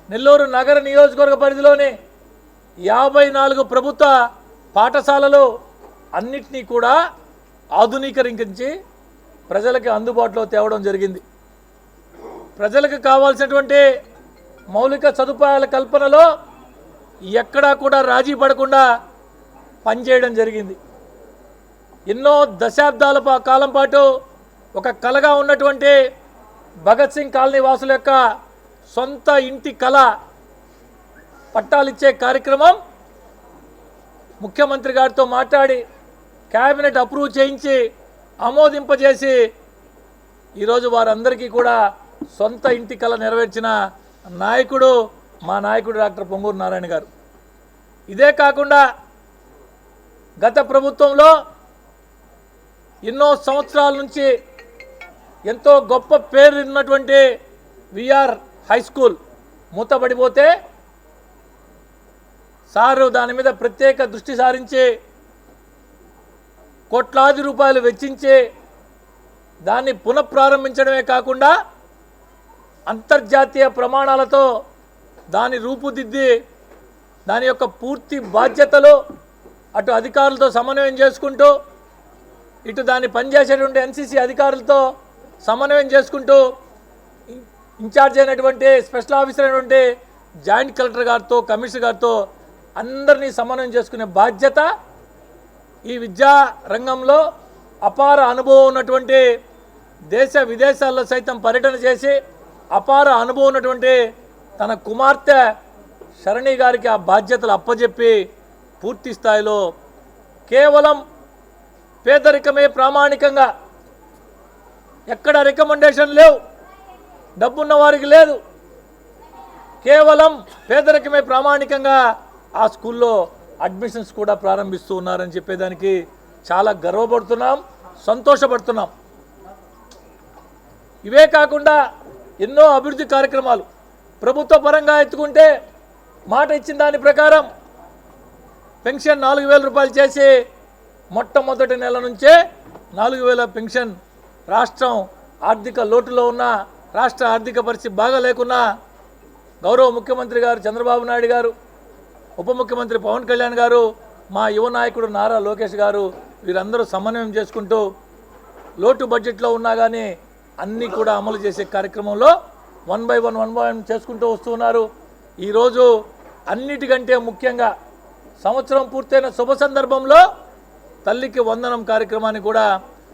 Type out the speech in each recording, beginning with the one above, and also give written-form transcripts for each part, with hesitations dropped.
నెల్లూరు నగర నియోజకవర్గ పరిధిలోని 54 ప్రభుత్వ పాఠశాలలు అన్నిటినీ కూడా ఆధునీకరించి ప్రజలకు అందుబాటులో తేవడం జరిగింది. ప్రజలకు కావాల్సినటువంటి మౌలిక సదుపాయాల కల్పనలో ఎక్కడా కూడా రాజీ పడకుండా పనిచేయడం జరిగింది. ఎన్నో దశాబ్దాల కాలం పాటు ఒక కలగా ఉన్నటువంటి భగత్ సింగ్ కాలనీ వాసుల యొక్క సొంత ఇంటి కళ పట్టాలిచ్చే కార్యక్రమం ముఖ్యమంత్రి గారితో మాట్లాడి క్యాబినెట్ అప్రూవ్ చేయించి ఆమోదింపజేసి ఈరోజు వారందరికీ కూడా సొంత ఇంటి కళ నెరవేర్చిన నాయకుడు మా నాయకుడు డాక్టర్ పొంగూరు నారాయణ గారు. ఇదే కాకుండా గత ప్రభుత్వంలో ఎన్నో సంవత్సరాల నుంచి ఎంతో గొప్ప పేరు ఉన్నటువంటి విఆర్ హై స్కూల్ మూతపడిపోతే సారు దాని మీద ప్రత్యేక దృష్టి సారించి కోట్లాది రూపాయలు వెచ్చించి దాన్ని పునఃప్రారంభించడమే కాకుండా అంతర్జాతీయ ప్రమాణాలతో దాన్ని రూపుదిద్ది దాని యొక్క పూర్తి బాధ్యతలు అటు అధికారులతో సమన్వయం చేసుకుంటూ ఇటు దాన్ని పనిచేసేటువంటి ఎన్సీసీ అధికారులతో సమన్వయం చేసుకుంటూ ఇన్ఛార్జ్ అయినటువంటి స్పెషల్ ఆఫీసర్ అయినటువంటి జాయింట్ కలెక్టర్ గారితో కమిషనర్ గారితో అందరినీ సమన్వయం చేసుకునే బాధ్యత ఈ విద్యా రంగంలో అపార అనుభవం ఉన్నటువంటి దేశ విదేశాల్లో సైతం పర్యటన చేసి అపార అనుభవం ఉన్నటువంటి తన కుమార్తె శరణి గారికి ఆ బాధ్యతలు అప్పజెప్పి పూర్తి స్థాయిలో కేవలం పేదరికమే ప్రామాణికంగా ఎక్కడ రికమెండేషన్ లేవు, డబ్బున్న వారికి లేదు, కేవలం పేదరికమే ప్రామాణికంగా ఆ స్కూల్లో అడ్మిషన్స్ కూడా ప్రారంభిస్తూ ఉన్నారని చెప్పేదానికి చాలా గర్వపడుతున్నాం, సంతోషపడుతున్నాం. ఇవే కాకుండా ఎన్నో అభివృద్ధి కార్యక్రమాలు ప్రభుత్వ పరంగా ఎత్తుకుంటే మాట ఇచ్చిన దాని ప్రకారం పెన్షన్ 4,000 రూపాయలు చేసి మొట్టమొదటి నెల నుంచే 4,000 పెన్షన్ రాష్ట్రం ఆర్థిక లోటులో ఉన్న రాష్ట్ర ఆర్థిక పరిస్థితి బాగా లేకున్నా గౌరవ ముఖ్యమంత్రి గారు చంద్రబాబు నాయుడు గారు, ఉప ముఖ్యమంత్రి పవన్ కళ్యాణ్ గారు, మా యువ నాయకుడు నారా లోకేష్ గారు వీరందరూ సమన్వయం చేసుకుంటూ లోటు బడ్జెట్లో ఉన్నా కానీ అన్నీ కూడా అమలు చేసే కార్యక్రమంలో 1 by 1 చేసుకుంటూ వస్తున్నారు. ఈరోజు అన్నిటికంటే ముఖ్యంగా సంవత్సరం పూర్తయిన శుభ సందర్భంలో తల్లికి వందనం కార్యక్రమాన్ని కూడా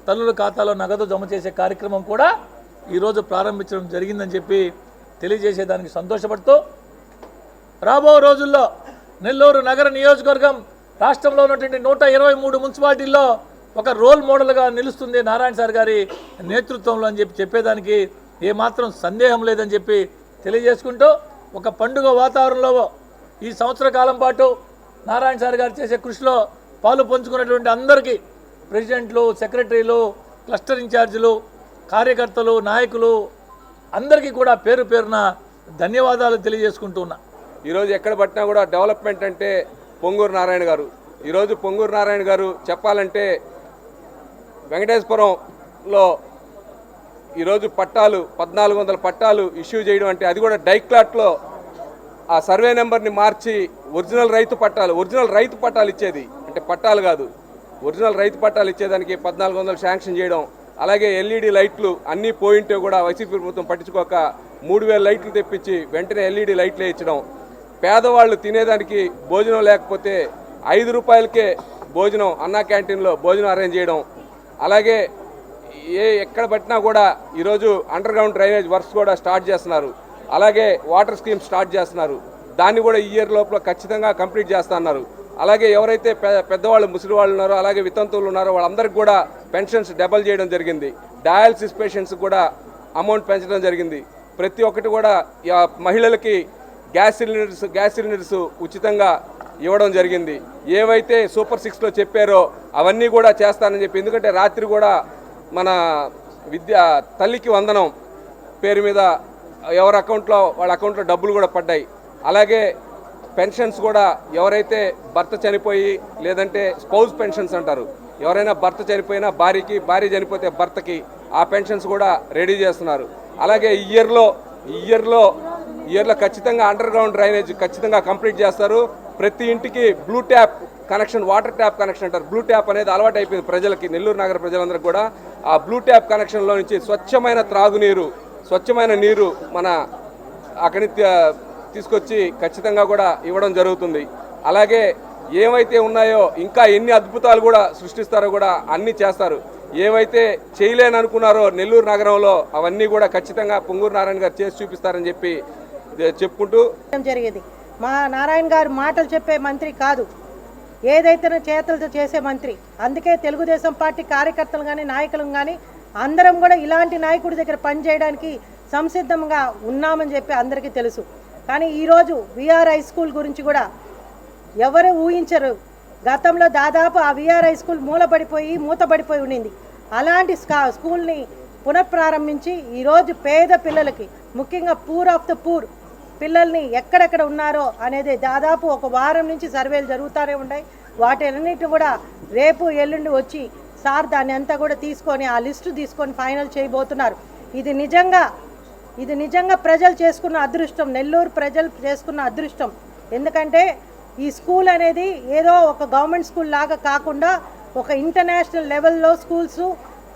తల్లుల ఖాతాలో నగదు జమ చేసే కార్యక్రమం కూడా ఈరోజు ప్రారంభించడం జరిగిందని చెప్పి తెలియజేసేదానికి సంతోషపడుతూ రాబో రోజుల్లో నెల్లూరు నగర నియోజకవర్గం రాష్ట్రంలో ఉన్నటువంటి 123 మున్సిపాలిటీల్లో ఒక రోల్ మోడల్గా నిలుస్తుంది నారాయణ సార్ గారి నేతృత్వంలో అని చెప్పేదానికి ఏమాత్రం సందేహం లేదని చెప్పి తెలియజేసుకుంటూ ఒక పండుగ వాతావరణంలో ఈ సంవత్సర కాలం పాటు నారాయణ సార్ గారు చేసే కృషిలో పాలు పంచుకున్నటువంటి అందరికీ ప్రెసిడెంట్లు, సెక్రటరీలు, క్లస్టర్ ఇన్ఛార్జీలు, కార్యకర్తలు, నాయకులు అందరికీ కూడా పేరు పేరున ధన్యవాదాలు తెలియజేసుకుంటూ ఉన్నా. ఈరోజు ఎక్కడ పట్టినా కూడా డెవలప్మెంట్ అంటే పొంగూరు నారాయణ గారు. ఈరోజు పొంగూరు నారాయణ గారు చెప్పాలంటే వెంకటేశ్వరంలో ఈరోజు పట్టాలు 1400 పట్టాలు ఇష్యూ చేయడం అంటే అది కూడా డైక్లాట్లో ఆ సర్వే నెంబర్ని మార్చి ఒరిజినల్ రైతు పట్టాలు ఇచ్చేది, అంటే పట్టాలు కాదు ఒరిజినల్ రైతు పట్టాలు ఇచ్చేదానికి 1400 శాంక్షన్ చేయడం. అలాగే ఎల్ఈడి లైట్లు అన్నీ పోయింటే కూడా వైసీపీ ప్రభుత్వం పట్టించుకోక 3000 లైట్లు తెప్పించి వెంటనే ఎల్ఈడి లైట్లు ఇచ్చడం. పేదవాళ్ళు తినేదానికి భోజనం లేకపోతే 5 రూపాయలకే భోజనం అన్నా క్యాంటీన్లో భోజనం అరేంజ్ చేయడం, అలాగే ఎక్కడ పట్టినా కూడా ఈరోజు అండర్ గ్రౌండ్ డ్రైనేజ్ వర్క్స్ కూడా స్టార్ట్ చేస్తున్నారు, అలాగే వాటర్ స్కీమ్ స్టార్ట్ చేస్తున్నారు. దాన్ని కూడా ఈ ఇయర్ లోపల ఖచ్చితంగా కంప్లీట్ చేస్తున్నారు. అలాగే ఎవరైతే పెద్దవాళ్ళు ముసలి వాళ్ళు ఉన్నారో, అలాగే వితంతువులు ఉన్నారో వాళ్ళందరికీ కూడా పెన్షన్స్ డబల్ చేయడం జరిగింది. డయాలసిస్ పేషెంట్స్ కూడా అమౌంట్ పెంచడం జరిగింది. ప్రతి ఒక్కటి కూడా మహిళలకి గ్యాస్ సిలిండర్స్ ఉచితంగా ఇవ్వడం జరిగింది. ఏవైతే సూపర్ 6లో చెప్పారో అవన్నీ కూడా చేస్తానని చెప్పి, ఎందుకంటే రాత్రి కూడా మన తల్లికి వందనం పేరు మీద ఎవరి అకౌంట్లో వాళ్ళ అకౌంట్లో డబ్బులు కూడా పడ్డాయి. అలాగే పెన్షన్స్ కూడా ఎవరైతే భర్త చనిపోయి, లేదంటే స్పౌజ్ పెన్షన్స్ అంటారు, ఎవరైనా భర్త చనిపోయినా భార్యకి, భార్య చనిపోతే భర్తకి ఆ పెన్షన్స్ కూడా రెడీ చేస్తున్నారు. అలాగే ఈ ఇయర్లో ఖచ్చితంగా అండర్ గ్రౌండ్ డ్రైనేజ్ ఖచ్చితంగా కంప్లీట్ చేస్తారు. ప్రతి ఇంటికి blue tap connection, water tap connection అంటారు. బ్లూ ట్యాప్ అనేది అలవాటు అయిపోయింది ప్రజలకి, నెల్లూరు నగర ప్రజలందరికీ కూడా. ఆ బ్లూ ట్యాప్ కనెక్షన్లో నుంచి స్వచ్ఛమైన త్రాగునీరు, స్వచ్ఛమైన నీరు మన అక్కడి తీసుకొచ్చి ఖచ్చితంగా కూడా ఇవ్వడం జరుగుతుంది. అలాగే ఏవైతే ఉన్నాయో ఇంకా ఎన్ని అద్భుతాలు కూడా సృష్టిస్తారో కూడా అన్నీ చేస్తారు. ఏవైతే చేయలేననుకున్నారో నెల్లూరు నగరంలో అవన్నీ కూడా ఖచ్చితంగా పొంగూరు నారాయణ గారు చేసి చూపిస్తారని చెప్పి చెప్పుకుంటూ జరిగేది. మా నారాయణ గారు మాటలు చెప్పే మంత్రి కాదు, ఏదైతే చేతులతో చేసే మంత్రి. అందుకే తెలుగుదేశం పార్టీ కార్యకర్తలు కానీ నాయకులు కానీ అందరం కూడా ఇలాంటి నాయకుడి దగ్గర పనిచేయడానికి సంసిద్ధంగా ఉన్నామని చెప్పి అందరికీ తెలుసు. కానీ ఈరోజు విఆర్ హై స్కూల్ గురించి కూడా ఎవరు ఊహించరు. గతంలో దాదాపు ఆ విఆర్ హై స్కూల్ మూతపడిపోయి ఉండింది. అలాంటి స్కూల్ని పునఃప్రారంభించి ఈరోజు పేద పిల్లలకి, ముఖ్యంగా పూర్ ఆఫ్ ద పూర్ పిల్లల్ని ఎక్కడెక్కడ ఉన్నారో అనేది దాదాపు ఒక వారం నుంచి సర్వేలు జరుగుతూనే ఉన్నాయి. వాటిలన్నిటి కూడా రేపు ఎల్లుండి వచ్చి సార్ దాన్ని అంతా కూడా తీసుకొని ఆ లిస్టు తీసుకొని ఫైనల్ చేయబోతున్నారు. ఇది నిజంగా ప్రజలు చేసుకున్న అదృష్టం, నెల్లూరు ప్రజలు చేసుకున్న అదృష్టం. ఎందుకంటే ఈ స్కూల్ అనేది ఏదో ఒక గవర్నమెంట్ స్కూల్ లాగా కాకుండా ఒక ఇంటర్నేషనల్ లెవెల్లో స్కూల్స్,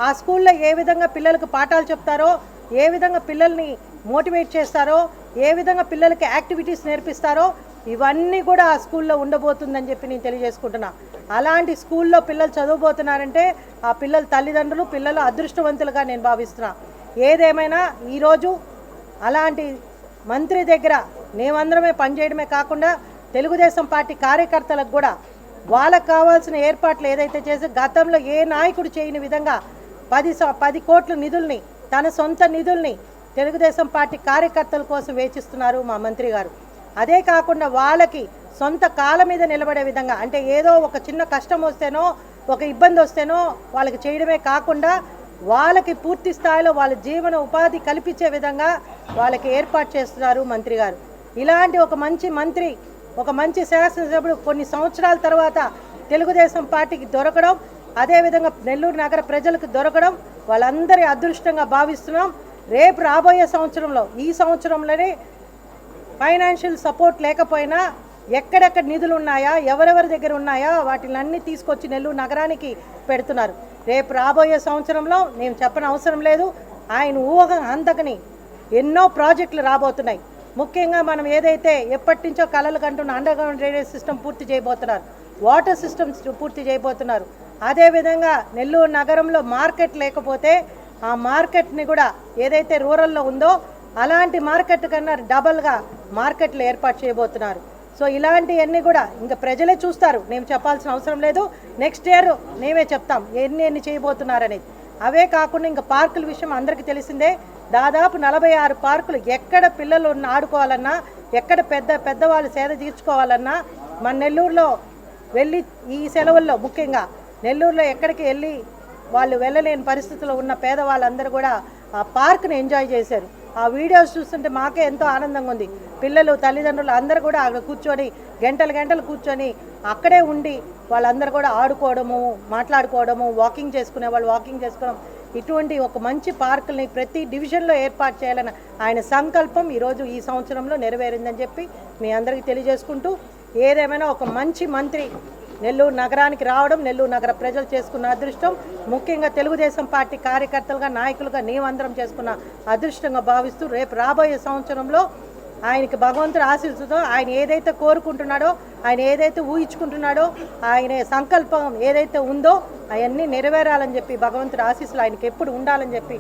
ఆ స్కూల్లో ఏ విధంగా పిల్లలకు పాఠాలు చెప్తారో, ఏ విధంగా పిల్లల్ని మోటివేట్ చేస్తారో, ఏ విధంగా పిల్లలకి యాక్టివిటీస్ నేర్పిస్తారో ఇవన్నీ కూడా ఆ స్కూల్లో ఉండబోతుందని చెప్పి నేను తెలియజేసుకుంటున్నా. అలాంటి స్కూల్లో పిల్లలు చదవబోతున్నారంటే ఆ పిల్లల తల్లిదండ్రులు, పిల్లలు అదృష్టవంతులుగా నేను భావిస్తున్నా. ఏదేమైనా ఈరోజు అలాంటి మంత్రి దగ్గర మేమందరమే పనిచేయడమే కాకుండా తెలుగుదేశం పార్టీ కార్యకర్తలకు కూడా వాళ్ళకు కావాల్సిన ఏర్పాట్లు ఏదైతే చేసి గతంలో ఏ నాయకుడు చేయని విధంగా 10 కోట్ల నిధుల్ని, తన సొంత నిధుల్ని తెలుగుదేశం పార్టీ కార్యకర్తల కోసం వేచిస్తున్నారు మా మంత్రి గారు. అదే కాకుండా వాళ్ళకి సొంత కాళ్ళ మీద నిలబడే విధంగా, అంటే ఏదో ఒక చిన్న కష్టం వస్తేనో ఒక ఇబ్బంది వస్తేనో వాళ్ళకి చేయడమే కాకుండా వాళ్ళకి పూర్తి స్థాయిలో వాళ్ళ జీవన ఉపాధి కల్పించే విధంగా వాళ్ళకి ఏర్పాటు చేస్తున్నారు మంత్రి గారు. ఇలాంటి ఒక మంచి మంత్రి, ఒక మంచి శాసనసభ్యుడు కొన్ని సంవత్సరాల తర్వాత తెలుగుదేశం పార్టీకి దొరకడం, అదేవిధంగా నెల్లూరు నగర ప్రజలకు దొరకడం వాళ్ళందరి అదృష్టంగా భావిస్తున్నాం. రేపు రాబోయే సంవత్సరంలో, ఈ సంవత్సరంలోనే ఫైనాన్షియల్ సపోర్ట్ లేకపోయినా ఎక్కడెక్కడ నిధులు ఉన్నాయా, ఎవరెవరి దగ్గర ఉన్నాయా వాటిలన్నీ తీసుకొచ్చి నెల్లూరు నగరానికి పెడుతున్నారు. రేపు రాబోయే సంవత్సరంలో నేను చెప్పని అవసరం లేదు, ఆయన ఊహ అంతకని ఎన్నో ప్రాజెక్టులు రాబోతున్నాయి. ముఖ్యంగా మనం ఏదైతే ఎప్పటి నుంచో కలలు కంటున్న అండర్ గ్రౌండ్ డ్రైనేజ్ సిస్టమ్ పూర్తి చేయబోతున్నారు, వాటర్ సిస్టమ్స్ పూర్తి చేయబోతున్నారు. అదేవిధంగా నెల్లూరు నగరంలో మార్కెట్ లేకపోతే ఆ మార్కెట్ని కూడా ఏదైతే రూరల్లో ఉందో అలాంటి మార్కెట్ కన్నా డబల్గా మార్కెట్లు ఏర్పాటు చేయబోతున్నారు. సో ఇలాంటివన్నీ కూడా ఇంకా ప్రజలే చూస్తారు, నేను చెప్పాల్సిన అవసరం లేదు. నెక్స్ట్ ఇయర్ మేమే చెప్తాం ఎన్ని చేయబోతున్నారు అనేది. అవే కాకుండా ఇంకా పార్కుల విషయం అందరికీ తెలిసిందే. దాదాపు 46 పార్కులు, ఎక్కడ పిల్లలు ఆడుకోవాలన్నా, ఎక్కడ పెద్దవాళ్ళు సేద తీర్చుకోవాలన్నా మన నెల్లూరులో వెళ్ళి ఈ సెలవుల్లో ముఖ్యంగా నెల్లూరులో ఎక్కడికి వెళ్ళి వాళ్ళు వెళ్ళలేని పరిస్థితుల్లో ఉన్న పేదవాళ్ళందరూ కూడా ఆ పార్క్ని ఎంజాయ్ చేశారు. ఆ వీడియోస్ చూస్తుంటే మాకే ఎంతో ఆనందంగా ఉంది. పిల్లలు, తల్లిదండ్రులు అందరూ కూడా అక్కడ కూర్చొని గంటలు కూర్చొని అక్కడే ఉండి వాళ్ళందరూ కూడా ఆడుకోవడము, మాట్లాడుకోవడము, వాకింగ్ చేసుకునే వాళ్ళు వాకింగ్ చేసుకోవడం, ఇటువంటి ఒక మంచి పార్కుల్ని ప్రతి డివిజన్లో ఏర్పాటు చేయాలని ఆయన సంకల్పం ఈరోజు ఈ సంవత్సరంలో నెరవేరిందని చెప్పి మీ అందరికీ తెలియజేసుకుంటూ, ఏదేమైనా ఒక మంచి మంత్రి నెల్లూరు నగరానికి రావడం నెల్లూరు నగర ప్రజలు చేసుకున్న అదృష్టం, ముఖ్యంగా తెలుగుదేశం పార్టీ కార్యకర్తలుగా, నాయకులుగా మేమందరం చేసుకున్న అదృష్టంగా భావిస్తూ రేపు రాబోయే సంవత్సరంలో ఆయనకి భగవంతుడు ఆశీస్సుతో ఆయన ఏదైతే కోరుకుంటున్నాడో, ఆయన ఏదైతే ఊహించుకుంటున్నాడో, ఆయన సంకల్పం ఏదైతే ఉందో అవన్నీ నెరవేరాలని చెప్పి భగవంతుడు ఆశీస్సులు ఆయనకి ఎప్పుడు ఉండాలని చెప్పి